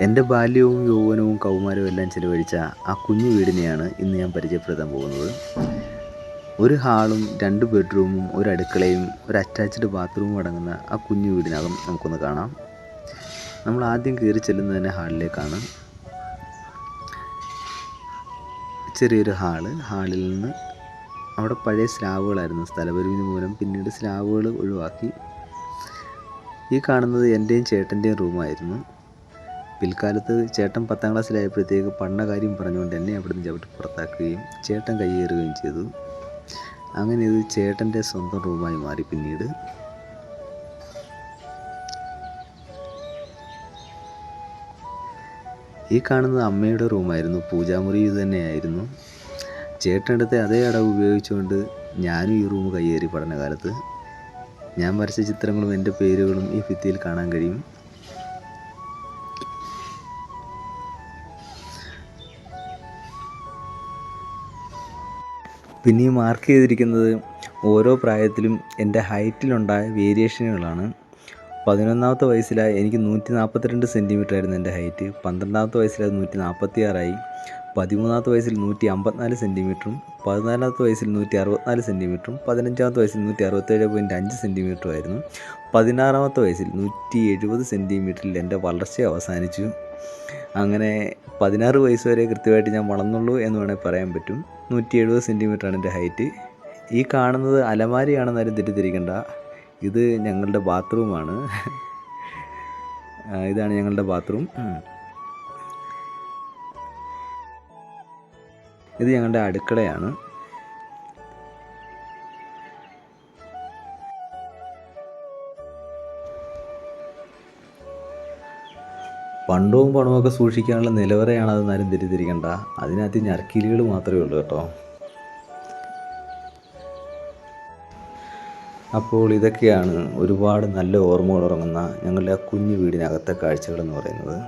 എൻ്റെ ബാല്യവും യൗവനവും കൗമാരവും എല്ലാം ചിലവഴിച്ച ആ കുഞ്ഞു വീടിനെയാണ് ഇന്ന് ഞാൻ പരിചയപ്പെടുത്താൻ പോകുന്നത്. ഒരു ഹാളും 2 ബെഡ്റൂമും ഒരു അടുക്കളയും ഒരു അറ്റാച്ച്ഡ് ബാത്റൂമും അടങ്ങുന്ന ആ കുഞ്ഞു വീടിനകം നമുക്കൊന്ന് കാണാം. നമ്മൾ ആദ്യം കയറി ചെല്ലുന്നത് തന്നെ ഹാളിലേക്കാണ്. ചെറിയൊരു ഹാളിൽ നിന്ന് അവിടെ പഴയ സ്ലാബുകളായിരുന്നു. സ്ഥലപരിമിതി മൂലം പിന്നീട് സ്ലാബുകൾ ഒഴിവാക്കി. ഈ കാണുന്നത് എൻ്റെയും ചേട്ടൻ്റെയും റൂമായിരുന്നു. പിൽക്കാലത്ത് ചേട്ടൻ 10ാം ക്ലാസ്സിലായപ്പോഴത്തേക്ക് പഠനകാര്യം പറഞ്ഞുകൊണ്ട് എന്നെ അവിടുന്ന് ചവിട്ടി പുറത്താക്കുകയും ചേട്ടൻ കയ്യേറുകയും ചെയ്തു. അങ്ങനെ ഇത് ചേട്ടൻ്റെ സ്വന്തം റൂമായി മാറി. പിന്നീട് ഈ കാണുന്നത് അമ്മയുടെ റൂമായിരുന്നു. പൂജാമുറി ഇത് തന്നെയായിരുന്നു. ചേട്ടനെടുത്ത അതേ അടവ് ഉപയോഗിച്ചുകൊണ്ട് ഞാനും ഈ റൂം കയ്യേറി. പഠനകാലത്ത് ഞാൻ വരച്ച ചിത്രങ്ങളും എൻ്റെ പേരുകളും ഈ ഭിത്തിയിൽ കാണാൻ കഴിയും. പിന്നെ ഈ മാർക്ക് ചെയ്തിരിക്കുന്നത് ഓരോ പ്രായത്തിലും എൻ്റെ ഹൈറ്റിലുണ്ടായ വേരിയേഷനുകളാണ്. 11ാമത്തെ വയസ്സിലായി എനിക്ക് 142 സെൻറ്റിമീറ്റർ ആയിരുന്നു എൻ്റെ ഹൈറ്റ്. 12ാമത്തെ വയസ്സിൽ അത് 146ആയി. 13ാമത്തെ വയസ്സിൽ 154 സെൻറ്റിമീറ്ററും 14ാമത്തെ വയസ്സിൽ 164 സെൻറ്റിമീറ്ററും 15ാമത്തെ വയസ്സിൽ 167.5 സെൻറ്റിമീറ്ററും ആയിരുന്നു. 16ാമത്തെ വയസ്സിൽ 170 സെൻറ്റിമീറ്ററിൽ എൻ്റെ വളർച്ച അവസാനിച്ചു. അങ്ങനെ 16 വയസ്സ് വരെ കൃത്യമായിട്ട് ഞാൻ വളർന്നുള്ളൂ എന്ന് വേണമെങ്കിൽ പറയാൻ പറ്റും. 170 സെൻറ്റിമീറ്ററാണ് എൻ്റെ ഹൈറ്റ്. ഈ കാണുന്നത് അലമാരിയാണെന്നാലും തെറ്റിദ്ധരിക്കണ്ട, ഇത് ഞങ്ങളുടെ ബാത്റൂമാണ്. ഇതാണ് ഞങ്ങളുടെ ബാത്റൂം. ഇത് ഞങ്ങളുടെ അടുക്കളയാണ്. പണ്ടവും പണമൊക്കെ സൂക്ഷിക്കാനുള്ള നിലവറയാണ് അതെന്നാരും തെറ്റിദ്ധരിക്കണ്ട. അതിനകത്ത് ഞർക്കിലികൾ മാത്രമേ ഉള്ളൂ കേട്ടോ. അപ്പോൾ ഇതൊക്കെയാണ് ഒരുപാട് നല്ല ഓർമ്മകൾ ഉറങ്ങുന്ന ഞങ്ങളുടെ ആ കുഞ്ഞു വീടിനകത്തെ കാഴ്ചകളെന്ന് പറയുന്നത്.